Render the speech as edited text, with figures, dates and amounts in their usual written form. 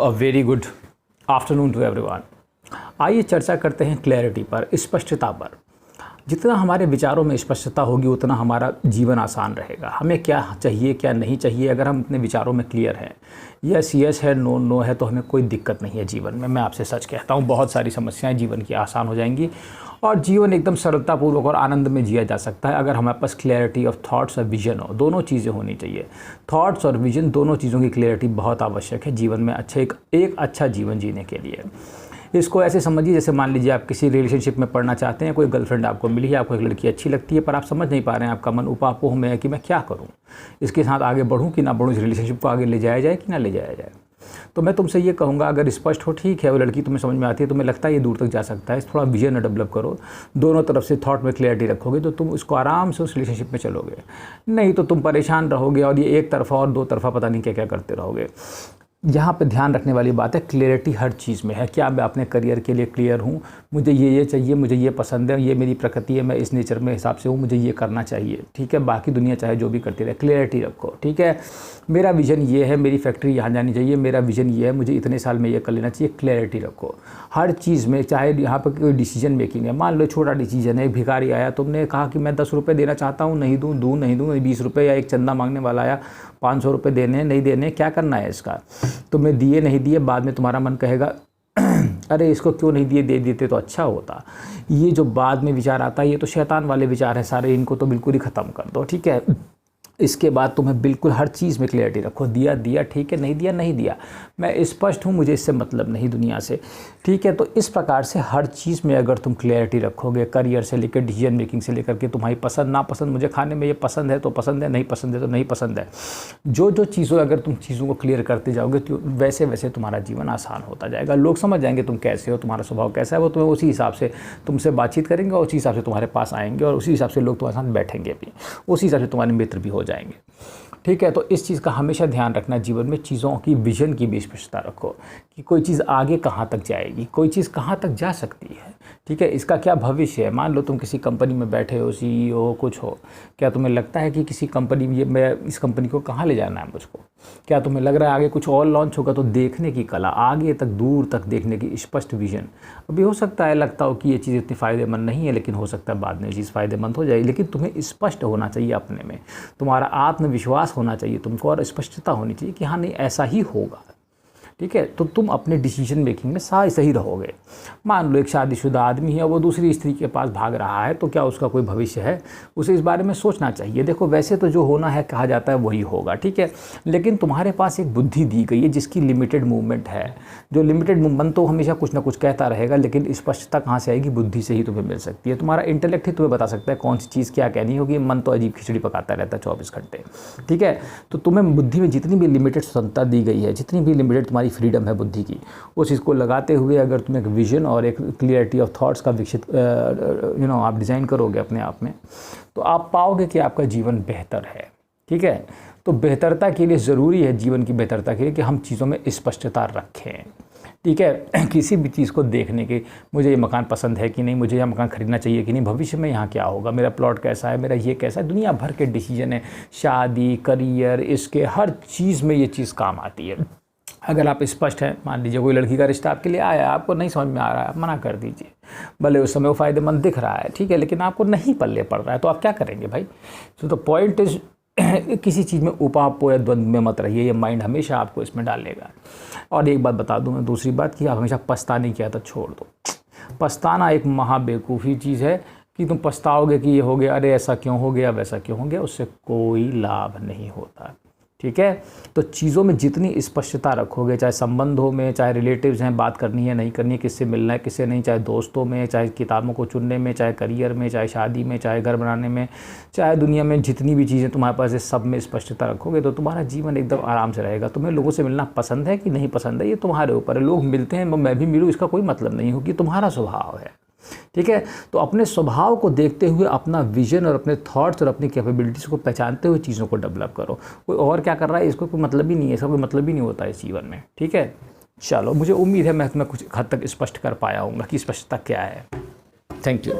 A very good afternoon to everyone. आइए चर्चा करते हैं क्लैरिटी पर, स्पष्टता पर। जितना हमारे विचारों में स्पष्टता होगी उतना हमारा जीवन आसान रहेगा। हमें क्या चाहिए क्या नहीं चाहिए, अगर हम अपने विचारों में क्लियर हैं, यस यस है, नो नो है, तो हमें कोई दिक्कत नहीं है जीवन में। मैं आपसे सच कहता हूँ, बहुत सारी समस्याएं जीवन की आसान हो जाएंगी और जीवन एकदम सरलतापूर्वक और आनंद में जिया जा सकता है अगर हमारे पास क्लैरिटी ऑफ थॉट्स और विजन हो। दोनों चीज़ें होनी चाहिए, थॉट्स और विजन, दोनों चीज़ों की क्लैरिटी बहुत आवश्यक है जीवन में एक अच्छा जीवन जीने के लिए। इसको ऐसे समझिए जैसे मान लीजिए आप किसी रिलेशनशिप में पढ़ना चाहते हैं, कोई गर्लफ्रेंड आपको मिली है, आपको एक लड़की अच्छी लगती है, पर आप समझ नहीं पा रहे हैं, आपका मन उपापोह में है कि मैं क्या करूं, इसके साथ आगे बढ़ूं कि ना बढ़ूं, इस रिलेशनशिप को आगे ले जाया जाए कि ना ले जाया जाए। तो मैं तुमसे ये कहूँगा, अगर स्पष्ट हो, ठीक है, वो लड़की तुम्हें समझ में आती है, तुम्हें लगता है ये दूर तक जा सकता है, थोड़ा विजन डेवलप करो, दोनों तरफ से थॉट में क्लियरिटी रखोगे तो तुम उसको आराम से उस रिलेशनशिप में चलोगे। नहीं तो तुम परेशान रहोगे और ये एक तरफा और दो तरफा पता नहीं क्या क्या करते रहोगे। यहाँ पे ध्यान रखने वाली बात है, क्लियरिटी हर चीज़ में है। क्या मैं अपने करियर के लिए क्लियर हूँ, मुझे ये चाहिए, मुझे ये पसंद है, ये मेरी प्रकृति है, मैं इस नेचर में हिसाब से हूँ, मुझे ये करना चाहिए, ठीक है। बाकी दुनिया चाहे जो भी करती रहे, क्लियरिटी रखो, ठीक है। मेरा विजन ये है, मेरी फैक्ट्री यहाँ जानी चाहिए, मेरा विजन ये है, मुझे इतने साल में ये कर लेना चाहिए, क्लियरिटी रखो हर चीज़ में। चाहे यहाँ पर कोई डिसीजन मेकिंग है, मान लो छोटा डिसीजन है, एक भिखारी आया, तुमने कहा कि मैं 10 रुपये देना चाहता हूँ, नहीं दूँ नहीं दूँ, 20 रुपये, या एक चंदा मांगने वाला आया, 500 रुपये देने नहीं देने, क्या करना है इसका। तुमने दिए नहीं दिए, बाद में तुम्हारा मन कहेगा अरे इसको क्यों नहीं दिए, दे देते तो अच्छा होता। ये जो बाद में विचार आता है, ये तो शैतान वाले विचार हैं सारे, इनको तो बिल्कुल ही ख़त्म कर दो, ठीक है। इसके बाद तुम्हें बिल्कुल हर चीज़ में क्लियरिटी रखो, दिया दिया ठीक है, नहीं दिया नहीं दिया, मैं स्पष्ट हूँ, मुझे इससे मतलब नहीं दुनिया से, ठीक है। तो इस प्रकार से हर चीज़ में अगर तुम क्लियरिटी रखोगे, करियर से लेकर डिसीजन मेकिंग से लेकर के तुम्हारी पसंद नापसंद, मुझे खाने में ये पसंद है तो पसंद है, नहीं पसंद है तो नहीं पसंद है, जो चीज़ों अगर तुम चीज़ों को क्लियर करते जाओगे तो वैसे वैसे तुम्हारा जीवन आसान होता जाएगा। लोग समझ जाएंगे तुम कैसे हो, तुम्हारा स्वभाव कैसा है, वो तुम्हें उसी हिसाब से तुमसे बातचीत करेंगे और उसी हिसाब से तुम्हारे पास आएंगे और उसी हिसाब से लोग तुम्हारे साथ बैठेंगे भी, उसी हिसाब से तुम्हारे मित्र भी हो जाएंगे, ठीक है। तो इस चीज़ का हमेशा ध्यान रखना, जीवन में चीज़ों की विजन की भी स्पष्टता रखो कि कोई चीज़ आगे कहाँ तक जाएगी, कोई चीज़ कहाँ तक जा सकती है, ठीक है, इसका क्या भविष्य है। मान लो तुम किसी कंपनी में बैठे हो, CEO कुछ हो, क्या तुम्हें लगता है कि किसी कंपनी में मैं इस कंपनी को कहाँ ले जाना है मुझको, क्या तुम्हें लग रहा है आगे कुछ और लॉन्च होगा। तो देखने की कला, आगे तक दूर तक देखने की स्पष्ट विजन। अभी हो सकता है लगता हो कि ये चीज़ इतनी फ़ायदेमंद नहीं है, लेकिन हो सकता है बाद में चीज़ फ़ायदेमंद हो जाए, लेकिन तुम्हें स्पष्ट होना चाहिए अपने में, तुम्हारा आत्मविश्वास होना चाहिए तुमको और स्पष्टता होनी चाहिए कि हाँ नहीं ऐसा ही होगा, ठीक है। तो तुम अपने डिसीजन मेकिंग में सही रहोगे। मान लो एक शादीशुदा आदमी है, वो दूसरी स्त्री के पास भाग रहा है, तो क्या उसका कोई भविष्य है, उसे इस बारे में सोचना चाहिए। देखो वैसे तो जो होना है कहा जाता है वही होगा, ठीक है, लेकिन तुम्हारे पास एक बुद्धि दी गई है जिसकी लिमिटेड मूवमेंट है। जो लिमिटेड मूवमेंट तो हमेशा कुछ ना कुछ कहता रहेगा, लेकिन स्पष्टता कहाँ से आएगी, बुद्धि से ही तुम्हें मिल सकती है। तुम्हारा इंटेलेक्ट ही तुम्हें बता सकता है कौन सी चीज़ क्या कहनी होगी, मन तो अजीब खिचड़ी पकाता रहता है 24 घंटे, ठीक है। तो तुम्हें बुद्धि में जितनी भी लिमिटेड स्वतंत्रता दी गई है, जितनी भी लिमिटेड तुम्हारी फ्रीडम है बुद्धि की, उस चीज़ को लगाते हुए अगर तुम एक विजन और एक क्लियरिटी ऑफ थॉट्स का विकसित आप डिज़ाइन करोगे अपने आप में, तो आप पाओगे कि आपका जीवन बेहतर है, ठीक है। तो बेहतरता के लिए ज़रूरी है, जीवन की बेहतरता के लिए, कि हम चीज़ों में स्पष्टता रखें, ठीक है। किसी भी चीज़ को देखने के, मुझे ये मकान पसंद है कि नहीं, मुझे यह मकान खरीदना चाहिए कि नहीं, भविष्य में यहाँ क्या होगा, मेरा प्लॉट कैसा है, मेरा ये कैसा है, दुनिया भर के डिसीजन है, शादी, करियर, इसके हर चीज़ में ये चीज़ काम आती है। अगर आप स्पष्ट हैं, मान लीजिए कोई लड़की का रिश्ता आपके लिए आया, आपको नहीं समझ में आ रहा है, मना कर दीजिए। भले उस समय वो फ़ायदेमंद दिख रहा है, ठीक है, लेकिन आपको नहीं पल्ले पड़ रहा है, तो आप क्या करेंगे भाई। सो द पॉइंट इज किसी चीज़ में उपापो या द्वंद्व में मत रहिए, ये माइंड हमेशा आपको इसमें डालेगा। और एक बात बता दूं मैं, दूसरी बात, कि आप हमेशा पछताने की आदत छोड़ दो। पछताना एक महाबेवकूफ़ी चीज़ है कि तुम पछताओगे कि ये हो गया, अरे ऐसा क्यों हो गया, वैसा क्यों हो गया, उससे कोई लाभ नहीं होता, ठीक है। तो चीज़ों में जितनी स्पष्टता रखोगे, चाहे संबंधों में, चाहे रिलेटिव्स हैं, बात करनी है नहीं करनी है, किससे मिलना है किससे नहीं, चाहे दोस्तों में, चाहे किताबों को चुनने में, चाहे करियर में, चाहे शादी में, चाहे घर बनाने में, चाहे दुनिया में जितनी भी चीज़ें तुम्हारे पास है, सब में स्पष्टता रखोगे तो तुम्हारा जीवन एकदम आराम से रहेगा। तुम्हें लोगों से मिलना पसंद है कि नहीं पसंद है, ये तुम्हारे ऊपर है। लोग मिलते हैं, मैं भी मिलूँ, इसका कोई मतलब नहीं हो कि तुम्हारा स्वभाव है, ठीक है। तो अपने स्वभाव को देखते हुए अपना विजन और अपने थॉट्स और अपनी कैपेबिलिटीज़ को पहचानते हुए चीज़ों को डेवलप करो। कोई और क्या कर रहा है इसको कोई मतलब ही नहीं है, इसका कोई मतलब ही नहीं होता है इस जीवन में, ठीक है। चलो, मुझे उम्मीद है मैं तुम्हें कुछ हद तक स्पष्ट कर पाया हूँ कि स्पष्टता क्या है। Thank you.